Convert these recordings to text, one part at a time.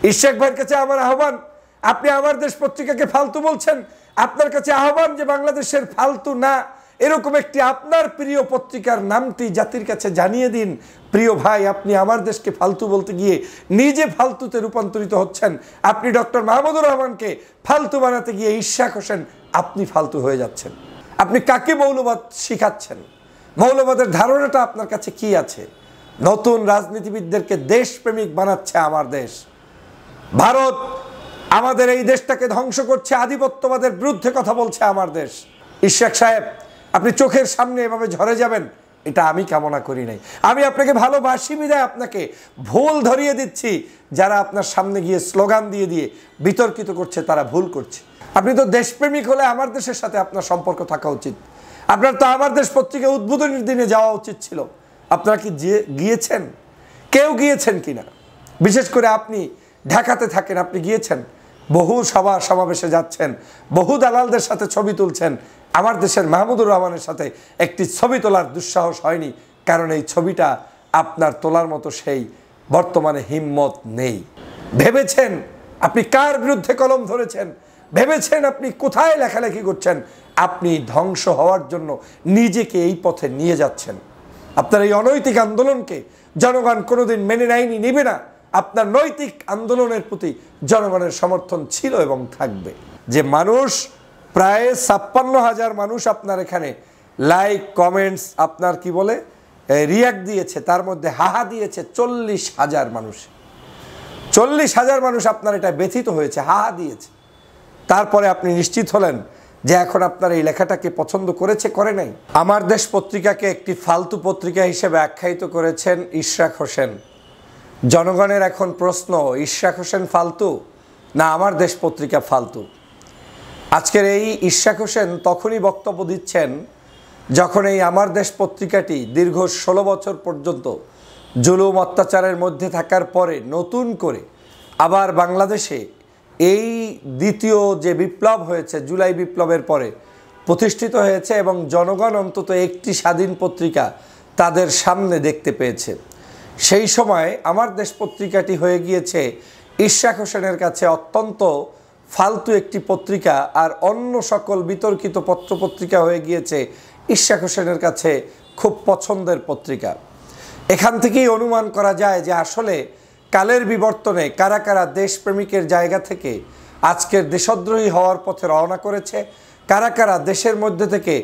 ইশাক ভাইয়ের কাছে আমার আহ্বান, আপনি আমার দেশ পত্রিকাকে ফালতু বলছেন, আপনার কাছে আহ্বান যে বাংলাদেশের ফালতু না এরকম একটি আপনার প্রিয় পত্রিকার নামটি জাতির কাছে জানিয়ে দিন। প্রিয় ভাই, আপনি আমার দেশকে ফালতু বলতে গিয়ে নিজে ফালতুতে রূপান্তরিত হচ্ছেন। আপনি ডক্টর মাহমুদুর রহমানকে ফালতু বানাতে গিয়ে ইশাক হোসেন আপনি ফালতু হয়ে যাচ্ছেন। আপনি কাকে মৌলবাদ শিখাচ্ছেন? মৌলবাদের ধারণাটা আপনার কাছে কি আছে? নতুন রাজনীতিবিদদেরকে দেশপ্রেমিক বানাচ্ছে আমার দেশ। ভারত আমাদের এই দেশটাকে ধ্বংস করছে, আধিপত্যবাদের বিরুদ্ধে কথা বলছে আমার দেশ। ইশাক সাহেব, আপনি চোখের সামনে এভাবে ঝরে যাবেন এটা আমি কামনা করি নাই। আমি আপনাকে ভালোবাসি বিধায় আপনাকে ভুল ধরিয়ে দিচ্ছি। যারা আপনার সামনে গিয়ে স্লোগান দিয়ে দিয়ে বিতর্কিত করছে তারা ভুল করছে। আপনি তো দেশপ্রেমিক হলে আমার দেশের সাথে আপনার সম্পর্ক থাকা উচিত। আপনার তো আমার দেশ পত্রিকা উদ্বোধনের দিনে যাওয়া উচিত ছিল। আপনারা কি গিয়েছেন? কেউ গিয়েছেন কিনা? বিশেষ করে আপনি ঢাকাতে থাকেন, আপনি গিয়েছেন, বহু সভা সমাবেশে যাচ্ছেন, বহু দালালদের সাথে ছবি তুলছেন। আমার দেশের মাহমুদুর রহমানের সাথে একটি ছবি তোলার দুঃসাহস হয়নি, কারণ এই ছবিটা আপনার তোলার মতো সেই বর্তমানে হিম্মত নেই। ভেবেছেন আপনি কার বিরুদ্ধে কলম ধরেছেন? ভেবেছেন আপনি কোথায় লেখালেখি করছেন? আপনি ধ্বংস হওয়ার জন্য নিজেকে এই পথে নিয়ে যাচ্ছেন। আপনার এই অনৈতিক আন্দোলনকে জনগণ কোনোদিন মেনে নেয়নি, নেবে না। আপনার নৈতিক আন্দোলনের প্রতি জনগণের সমর্থন ছিল এবং থাকবে। যে মানুষ প্রায় 56,000 মানুষ আপনার এখানে লাইক কমেন্টস আপনার কি বলে রিয়াক্ট দিয়েছে, তার মধ্যে হাহা দিয়েছে 40,000 মানুষ। 40,000 মানুষ আপনার এটা ব্যথিত হয়েছে, হাহা দিয়েছে। তারপরে আপনি নিশ্চিত হলেন যে এখন আপনার এই লেখাটাকে পছন্দ করেছে, করে নাই। আমার দেশ পত্রিকাকে একটি ফালতু পত্রিকা হিসেবে আখ্যায়িত করেছেন ইশরাক হোসেন। জনগণের এখন প্রশ্ন, ইশরাক হোসেন ফালতু না আমার দেশ পত্রিকা ফালতু? আজকের এই ইশরাক হোসেন তখনই বক্তব্য দিচ্ছেন যখন এই আমার দেশ পত্রিকাটি দীর্ঘ 16 বছর পর্যন্ত জুলুম অত্যাচারের মধ্যে থাকার পরে নতুন করে আবার বাংলাদেশে এই দ্বিতীয় যে বিপ্লব হয়েছে জুলাই বিপ্লবের পরে প্রতিষ্ঠিত হয়েছে এবং জনগণ অন্তত একটি স্বাধীন পত্রিকা তাদের সামনে দেখতে পেয়েছে। সেই সময় আমার দেশ পত্রিকাটি হয়ে গিয়েছে ইশরাক হোসেনের কাছে অত্যন্ত ফালতু একটি পত্রিকা, আর অন্য সকল বিতর্কিত পত্রপত্রিকা হয়ে গিয়েছে ইশরাক হোসেনের কাছে খুব পছন্দের পত্রিকা। এখান থেকেই অনুমান করা যায় যে আসলে কালের বিবর্তনে কারা কারা দেশপ্রেমিকের জায়গা থেকে আজকের দেশদ্রোহী হওয়ার পথে রওনা করেছে, কারা কারা দেশের মধ্যে থেকে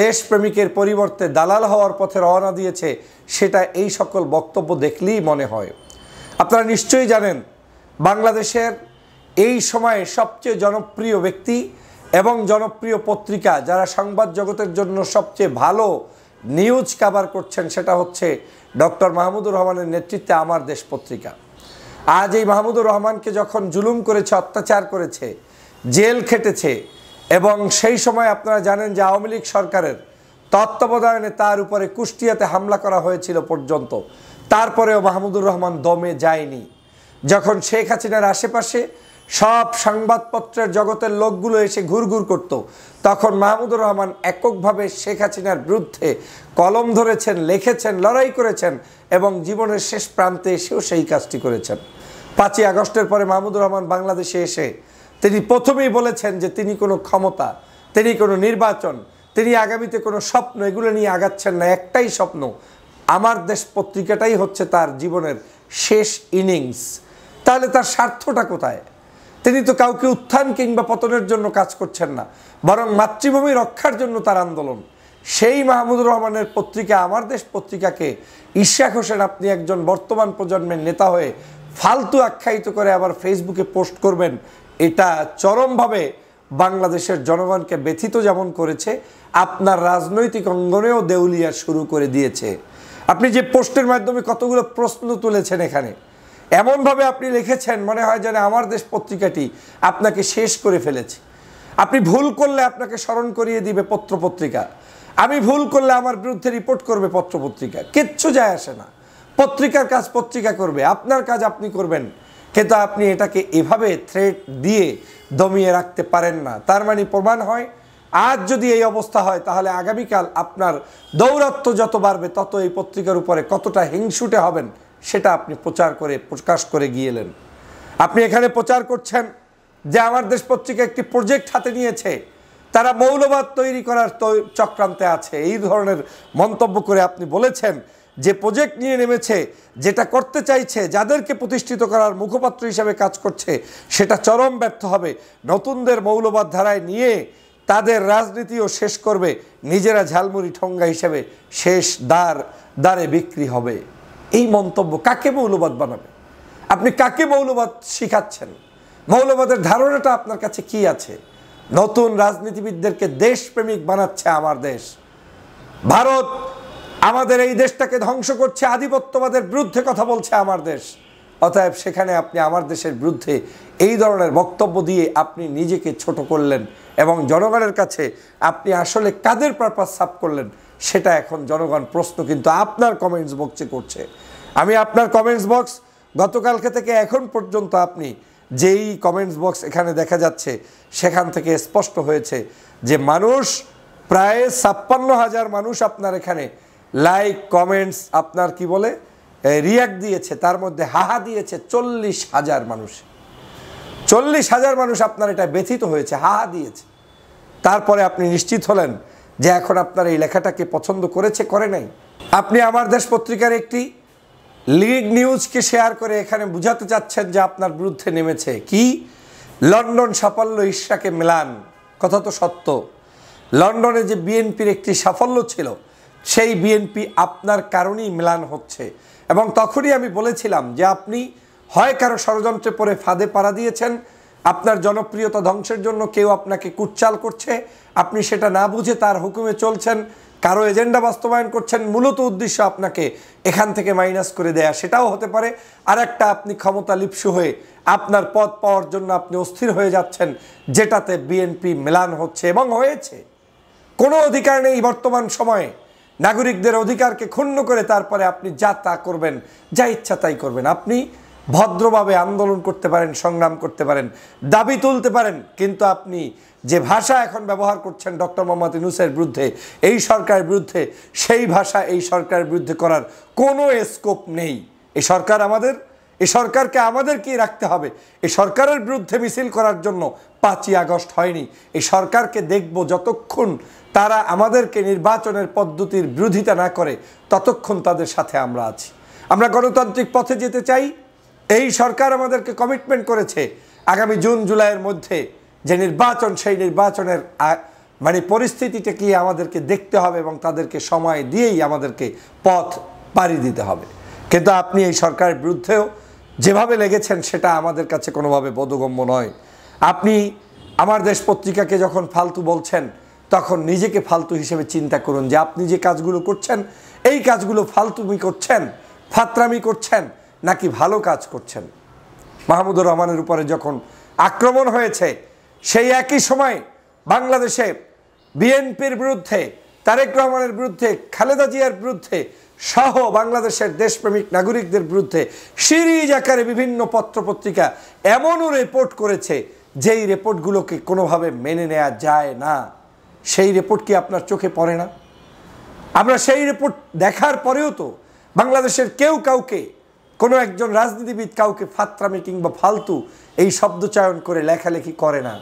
দেশপ্রেমিকের পরিবর্তে দালাল হওয়ার পথে রওনা দিয়েছে, সেটা এই সকল বক্তব্য দেখলেই মনে হয়। আপনারা নিশ্চয়ই জানেন বাংলাদেশের এই সময়ে সবচেয়ে জনপ্রিয় ব্যক্তি এবং জনপ্রিয় পত্রিকা যারা সংবাদ জগতের জন্য সবচেয়ে ভালো নিউজ কভার করছেন সেটা হচ্ছে ডক্টর মাহমুদুর রহমানের নেতৃত্বে আমার দেশ পত্রিকা। আজ এই মাহমুদুর রহমানকে যখন জুলুম করেছে, অত্যাচার করেছে, জেল খেটেছে এবং সেই সময় আপনারা জানেন যে আওয়ামী লীগ সরকারের তত্ত্বাবধানে তার উপরে কুষ্টিয়াতে হামলা করা হয়েছিল পর্যন্ত, তারপরেও মাহমুদুর রহমান দমে যায়নি। যখন শেখ হাসিনার আশেপাশে সব সংবাদপত্রের জগতের লোকগুলো এসে ঘুরঘুর করত, তখন মাহমুদুর রহমান এককভাবে শেখ হাসিনার বিরুদ্ধে কলম ধরেছেন, লিখেছেন, লড়াই করেছেন এবং জীবনের শেষ প্রান্তে এসেও সেই কাজটি করেছেন। 5ই আগস্টের পরে মাহমুদুর রহমান বাংলাদেশে এসে তিনি প্রথমেই বলেছেন যে তিনি কোনো ক্ষমতা, তিনি কোনো নির্বাচন, তিনি আগামীতে কোনো স্বপ্ন এগুলো নিয়ে আগাচ্ছেন না। একটাই স্বপ্ন, আমার দেশ পত্রিকাটাই হচ্ছে তার জীবনের শেষ ইনিংস। তাহলে তার স্বার্থটা কোথায়? তিনি তো কাউকে উত্থান কিংবা পতনের জন্য কাজ করছেন না, বরং মাতৃভূমি রক্ষার জন্য তার আন্দোলন। সেই মাহমুদুর রহমানের পত্রিকা আমার দেশ পত্রিকাকে ইশরাক হোসেন আপনি একজন বর্তমান প্রজন্মের নেতা হয়ে ফালতু আখ্যায়িত করে আবার ফেসবুকে পোস্ট করবেন, এটা চরমভাবে বাংলাদেশের জনগণকে ব্যথিত যেমন করেছে, আপনার রাজনৈতিক অঙ্গনেও দেউলিয়া শুরু করে দিয়েছে। আপনি যে পোস্টের মাধ্যমে কতগুলো প্রশ্ন তুলেছেন, এখানে এমনভাবে আপনি লিখেছেন মনে হয় যেন আমার দেশ পত্রিকাটি আপনাকে শেষ করে ফেলেছে। আপনি ভুল করলে আপনাকে স্মরণ করিয়ে দিবে পত্রপত্রিকা, আমি ভুল করলে আমার বিরুদ্ধে রিপোর্ট করবে পত্রপত্রিকা। কিচ্ছু যায় আসে না, পত্রিকার কাজ পত্রিকা করবে, আপনার কাজ আপনি করবেন। কিন্তু আপনি এটাকে এভাবে থ্রেট দিয়ে দমিয়ে রাখতে পারেন না। তার মানে প্রমাণ হয় আজ যদি এই অবস্থা হয় তাহলে আগামীকাল আপনার দৌরাত্ম্য যত বাড়বে তত এই পত্রিকার উপরে কতটা হিংসুটে হবেন সেটা আপনি প্রচার করে প্রকাশ করে গিয়েলেন। আপনি এখানে প্রচার করছেন যে আমার দেশ পত্রিকা একটি প্রজেক্ট হাতে নিয়েছে, তারা মৌলবাদ তৈরি করার চক্রান্তে আছে, এই ধরনের মন্তব্য করে আপনি বলেছেন যে প্রজেক্ট নিয়ে নেমেছে, যেটা করতে চাইছে, যাদেরকে প্রতিষ্ঠিত করার মুখপাত্র হিসাবে কাজ করছে, সেটা চরম ব্যর্থ হবে। নতুনদের মৌলবাদ ধারায় নিয়ে তাদের রাজনীতিও শেষ করবে, নিজেরা ঝালমুড়ি ঠোঙ্গা হিসেবে শেষ দ্বারে বিক্রি হবে। এই মন্তব্য কাকে মৌলবাদ বানাবে? আপনি কাকে মৌলবাদ শিখাচ্ছেন? মৌলবাদের ধারণাটা আপনার কাছে কি আছে? নতুন রাজনীতিবিদদেরকে দেশপ্রেমিক বানাচ্ছে আমার দেশ। ভারত আমাদের এই দেশটাকে ধ্বংস করছে, আধিপত্যবাদের বিরুদ্ধে কথা বলছে আমার দেশ। অতএব সেখানে আপনি আমার দেশের বিরুদ্ধে এই ধরনের বক্তব্য দিয়ে আপনি নিজেকে ছোট করলেন এবং জনগণের কাছে আপনি আসলে কাদের পারপাস সার্ভ করলেন সেটা এখন জনগণ প্রশ্ন কিন্তু আপনার কমেন্টস বক্সে করছে। আমি আপনার কমেন্টস বক্স গতকালকে থেকে এখন পর্যন্ত আপনি যেই কমেন্টস বক্স এখানে দেখা যাচ্ছে সেখান থেকে স্পষ্ট হয়েছে যে মানুষ প্রায় ৫৬,০০০ মানুষ আপনার এখানে লাইক কমেন্টস আপনার কি বলে রিয়াক্ট দিয়েছে, তার মধ্যে হাহা দিয়েছে ৪০,০০০ মানুষ। ৪০,০০০ মানুষ আপনার এটা ব্যথিত হয়েছে, হাহা দিয়েছে। তারপরে আপনি নিশ্চিত হলেন যে এখন আপনার এই লেখাটাকে পছন্দ করেছে, করে নাই। আপনি আমার দেশ পত্রিকার একটি লিড নিউজকে শেয়ার করে এখানে বুঝাতে চাচ্ছেন যে আপনার বিরুদ্ধে নেমেছে কি লন্ডন সাফল্য ইশরাকে মিলান। কথা তো সত্য, লন্ডনে যে বিএনপির একটি সাফল্য ছিল সেই বিএনপি আপনার কারণেই মিলান হচ্ছে। এবং তখনই আমি বলেছিলাম যে আপনি হয় কারো ষড়যন্ত্রে পড়ে ফাঁদে পাড়া দিয়েছেন, আপনার জনপ্রিয়তা ধ্বংসের জন্য কেউ আপনাকে কুটচাল করছে, আপনি সেটা না বুঝে তার হুকুমে চলছেন, কারো এজেন্ডা বাস্তবায়ন করছেন, মূলত উদ্দেশ্য আপনাকে এখান থেকে মাইনাস করে দেয়া, সেটাও হতে পারে। আর একটা আপনি ক্ষমতা লিপ্সু হয়ে আপনার পদ পাওয়ার জন্য আপনি অস্থির হয়ে যাচ্ছেন, যেটাতে বিএনপি মেলান হচ্ছে এবং হয়েছে। কোনো অধিকার নেই বর্তমান সময়ে, নাগরিকদের অধিকারকে ক্ষুণ্ণ করে তারপরে আপনি যা তা করবেন, যা ইচ্ছা তাই করবেন। আপনি ভদ্রভাবে আন্দোলন করতে পারেন, সংগ্রাম করতে পারেন, দাবি তুলতে পারেন, কিন্তু আপনি যে ভাষা এখন ব্যবহার করছেন ডক্টর মোহাম্মদ ইউনূসের বিরুদ্ধে, এই সরকারের বিরুদ্ধে, সেই ভাষা এই সরকারের বিরুদ্ধে করার কোনো স্কোপ নেই। এই সরকার আমাদের, এই সরকারকে আমাদেরকেই রাখতে হবে। এই সরকারের বিরুদ্ধে মিছিল করার জন্য ৫ই আগস্ট হয়নি। এই সরকারকে দেখব যতক্ষণ তারা আমাদেরকে নির্বাচনের পদ্ধতির বিরোধিতা না করে, ততক্ষণ তাদের সাথে আমরা আছি। আমরা গণতান্ত্রিক পথে যেতে চাই। এই সরকার আমাদেরকে কমিটমেন্ট করেছে আগামী জুন জুলাইয়ের মধ্যে যে নির্বাচন, সেই নির্বাচনের মানে পরিস্থিতিটা কি আমাদেরকে দেখতে হবে এবং তাদেরকে সময় দিয়েই আমাদেরকে পথ পাড়ি দিতে হবে। কিন্তু আপনি এই সরকারের বিরুদ্ধেও যেভাবে লেগেছেন সেটা আমাদের কাছে কোনোভাবে বোধগম্য নয়। আপনি আমার দেশ পত্রিকাকে যখন ফালতু বলছেন তখন নিজেকে ফালতু হিসেবে চিন্তা করুন যে আপনি যে কাজগুলো করছেন এই কাজগুলো ফালতুমি করছেন, ফাত্রামি করছেন নাকি ভালো কাজ করছেন। মাহমুদুর রহমানের উপরে যখন আক্রমণ হয়েছে সেই একই সময় বাংলাদেশে বিএনপির বিরুদ্ধে, তারেক রহমানের বিরুদ্ধে, খালেদা জিয়ার বিরুদ্ধে সহ বাংলাদেশের দেশপ্রেমিক নাগরিকদের বিরুদ্ধে সিরিজ আকারে বিভিন্ন পত্রপত্রিকা এমনও রিপোর্ট করেছে যেই রিপোর্টগুলোকে কোনোভাবে মেনে নেওয়া যায় না। সেই রিপোর্ট কি আপনার চোখে পড়ে না? আমরা সেই রিপোর্ট দেখার পরেও তো বাংলাদেশের কেউ কাউকে, কোনো একজন রাজনীতিবিদ কাউকে ফাত্রামি কিংবা ফালতু এই শব্দচয়ন করে লেখালেখি করে না,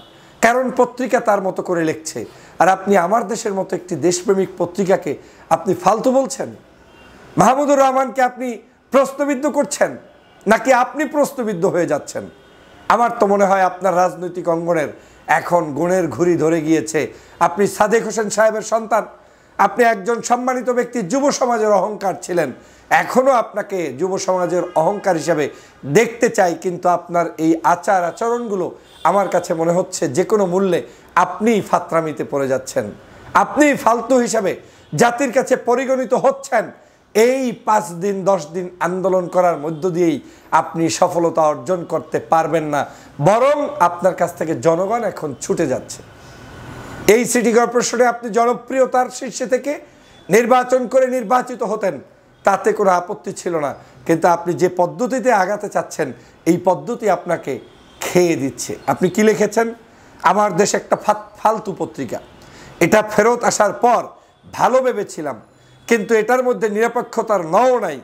কারণ পত্রিকা তার মতো করে লিখছে। আর আপনি আমার দেশের মতো একটি দেশপ্রেমিক পত্রিকাকে আপনি ফালতু বলছেন। মাহমুদুর রহমানকে আপনি প্রশ্নবিদ্ধ করছেন নাকি আপনি প্রশ্নবিদ্ধ হয়ে যাচ্ছেন? আমার তো মনে হয় আপনার রাজনৈতিক অঙ্গনের এখন গুণের ঘুড়ি ধরে গিয়েছে। আপনি সাদেক হোসেন সাহেবের সন্তান, আপনি একজন সম্মানিত ব্যক্তি, যুব সমাজের অহংকার ছিলেন, এখনও আপনাকে যুব সমাজের অহংকার হিসাবে দেখতে চাই। কিন্তু আপনার এই আচার আচরণগুলো আমার কাছে মনে হচ্ছে যে কোনো মূল্যে আপনি ফাত্রামিতে পড়ে যাচ্ছেন, আপনি ফালতু হিসাবে জাতির কাছে পরিগণিত হচ্ছেন। এই 5 দিন 10 দিন আন্দোলন করার মধ্য দিয়েই আপনি সফলতা অর্জন করতে পারবেন না, বরং আপনার কাছ থেকে জনগণ এখন ছুটে যাচ্ছে। এই সিটি কর্পোরেশনে আপনি জনপ্রিয়তার শীর্ষে থেকে নির্বাচন করে নির্বাচিত হতেন, তাতে কোনো আপত্তি ছিল না। কিন্তু আপনি যে পদ্ধতিতে আগাতে চাচ্ছেন এই পদ্ধতি আপনাকে খেয়ে দিচ্ছে। আপনি কি লিখেছেন? আমার দেশ একটা ফালতু পত্রিকা, এটা ফেরত আসার পর ভালো ভেবেছিলাম, কিন্তু এটার মধ্যে নিরপেক্ষতার নও নাই,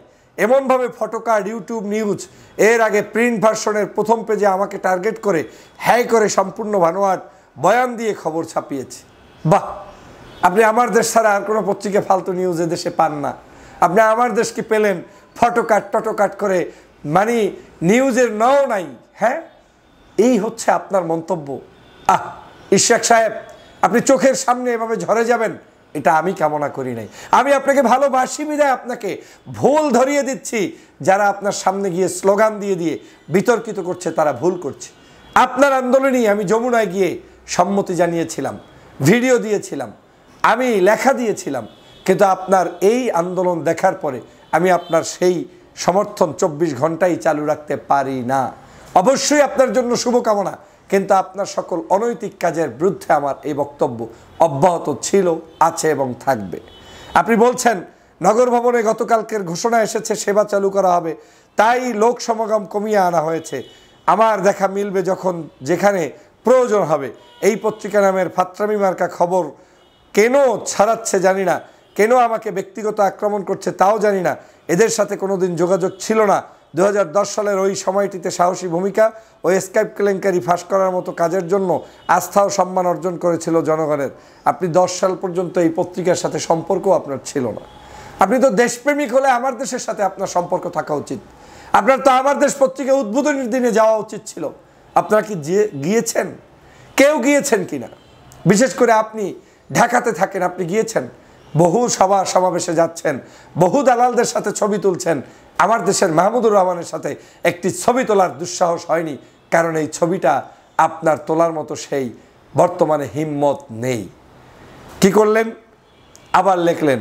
এমনভাবে ফটোকার্ড, ইউটিউব নিউজ, এর আগে প্রিন্ট ভার্সনের প্রথম পেজে আমাকে টার্গেট করে হ্যাঁ করে সম্পূর্ণ ভানোয়াট বয়ান দিয়ে খবর ছাপিয়েছে। বাহ, আপনি আমার দেশ ছাড়া আর কোনো পত্রিকা ফালতু নিউজ দেশে পান না। আপনি আমার দেশকে পেলেন ফটোকাট টটোকাট করে, মানে নিউজের নাও নাই। হ্যাঁ, এই হচ্ছে আপনার মন্তব্য। ইশাক সাহেব, আপনি চোখের সামনে এভাবে ঝরে যাবেন এটা আমি কামনা করি নাই। আমি আপনাকে ভালোবাসি বিদায় আপনাকে ভুল ধরিয়ে দিচ্ছি। যারা আপনার সামনে গিয়ে স্লোগান দিয়ে দিয়ে বিতর্কিত করছে তারা ভুল করছে। আপনার আন্দোলনেই আমি যমুনায় গিয়ে সম্মতি জানিয়েছিলাম, ভিডিও দিয়েছিলাম, আমি লেখা দিয়েছিলাম, কিন্তু আপনার এই আন্দোলন দেখার পরে আমি আপনার সেই সমর্থন 24 ঘন্টাই চালু রাখতে পারি না। অবশ্যই আপনার জন্য শুভকামনা, কিন্তু আপনার সকল অনৈতিক কাজের বিরুদ্ধে আমার এই বক্তব্য অব্যাহত ছিল, আছে এবং থাকবে। আপনি বলছেন নগর ভবনে গতকালকের ঘোষণা এসেছে সেবা চালু করা হবে, তাই লোক সমাগম কমিয়ে আনা হয়েছে। আমার দেখা মিলবে যখন যেখানে প্রয়োজন হবে। এই পত্রিকা নামের ফাত্রামি মার্কা খবর কেন ছাড়াচ্ছে জানি না, কেন আমাকে ব্যক্তিগত আক্রমণ করছে তাও জানি না। এদের সাথে কোনোদিন যোগাযোগ ছিল না। 2010 সালের ওই সময়টিতে সাহসী ভূমিকা ও স্কাইপ কেলেঙ্কারি ফাঁস করার মতো কাজের জন্য আস্থা ও সম্মান অর্জন করেছিল জনগণের। আপনি 10 সাল পর্যন্ত এই পত্রিকার সাথে সম্পর্কও আপনার ছিল না। আপনি তো দেশপ্রেমিক হলে আমার দেশের সাথে আপনার সম্পর্ক থাকা উচিত। আপনার তো আমার দেশ পত্রিকা উদ্বোধনের দিনে যাওয়া উচিত ছিল। আপনারা কি গিয়েছেন? কেউ গিয়েছেন কিনা? বিশেষ করে আপনি ঢাকাতে থাকেন, আপনি গিয়েছেন, বহু সভা সমাবেশে যাচ্ছেন, বহু দালালদের সাথে ছবি তুলছেন। আমার দেশের মাহমুদুর রহমানের সাথে একটি ছবি তোলার দুঃসাহস হয়নি, কারণ এই ছবিটা আপনার তোলার মতো সেই বর্তমানে হিম্মত নেই। কি করলেন? আবার লিখলেন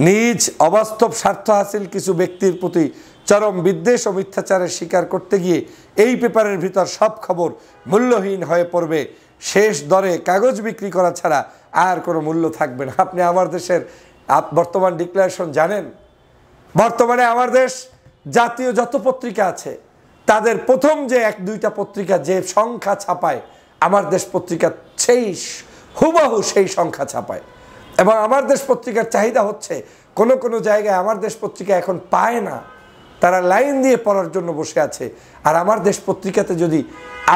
নিজ অবাস্তব স্বার্থ হাসিল কিছু ব্যক্তির প্রতি চরম বিদ্বেষ ও মিথ্যাচারের শিকার করতে গিয়ে এই পেপারের ভিতর সব খবর মূল্যহীন হয়ে পড়বে। শেষ দরে কাগজ বিক্রি করা ছাড়া আর কোনো মূল্য থাকবে না। আপনি আমার দেশের বর্তমান ডিক্লারেশন জানেন? বর্তমানে আমার দেশ জাতীয় যত পত্রিকা আছে তাদের প্রথম যে 1-2টা পত্রিকা যে সংখ্যা ছাপায়, আমার দেশ পত্রিকা সেই হুবহু সেই সংখ্যা ছাপায়। এবং আমার দেশ পত্রিকার চাহিদা হচ্ছে, কোনো কোনো জায়গায় আমার দেশ পত্রিকা এখন পায় না, তারা লাইন দিয়ে পড়ার জন্য বসে আছে। আর আমার দেশ পত্রিকাতে যদি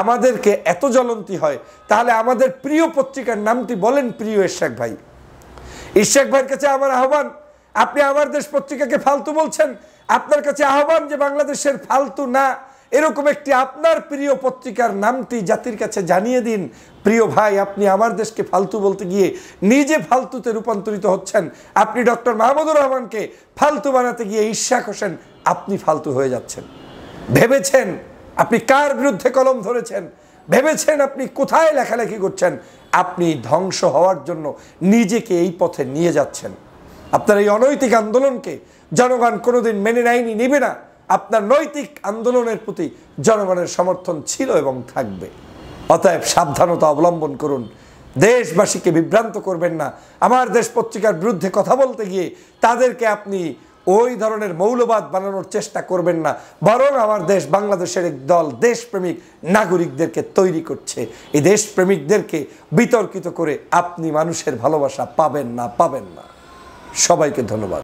আমাদেরকে এত জ্বলন্তি হয়, তাহলে আমাদের প্রিয় পত্রিকার নামটি বলেন। প্রিয় ইশাক ভাই, ইশাক ভাইয়ের কাছে আমার আহ্বান, আপনি আমার দেশ পত্রিকাকে ফালতু বলছেন, আপনার কাছে আহ্বান যে বাংলাদেশের ফালতু না এরকম একটি আপনার প্রিয় পত্রিকার নামটি জাতির কাছে জানিয়ে দিন। প্রিয় ভাই, আপনি আমার দেশকে ফালতু বলতে গিয়ে নিজে ফালতুতে রূপান্তরিত হচ্ছেন। আপনি ডক্টর মাহমুদুর রহমানকে ফালতু বানাতে গিয়ে ইশাক হোসেন আপনি ফালতু হয়ে যাচ্ছেন। ভেবেছেন আপনি কার বিরুদ্ধে কলম ধরেছেন? ভেবেছেন আপনি কোথায় লেখালেখি করছেন? আপনি ধ্বংস হওয়ার জন্য নিজেকে এই পথে নিয়ে যাচ্ছেন। আপনার এই অনৈতিক আন্দোলনকে জনগণ কোনোদিন মেনে নেয়নি, নেবে না। আপনার নৈতিক আন্দোলনের প্রতি জনগণের সমর্থন ছিল এবং থাকবে। অতএব সাবধানতা অবলম্বন করুন, দেশবাসীকে বিভ্রান্ত করবেন না। আমার দেশ পত্রিকার বিরুদ্ধে কথা বলতে গিয়ে তাদেরকে আপনি ওই ধরনের মৌলবাদ বানানোর চেষ্টা করবেন না, বরং আমার দেশ বাংলাদেশের এক দল দেশপ্রেমিক নাগরিকদেরকে তৈরি করছে। এই দেশপ্রেমিকদেরকে বিতর্কিত করে আপনি মানুষের ভালোবাসা পাবেন না। সবাইকে ধন্যবাদ।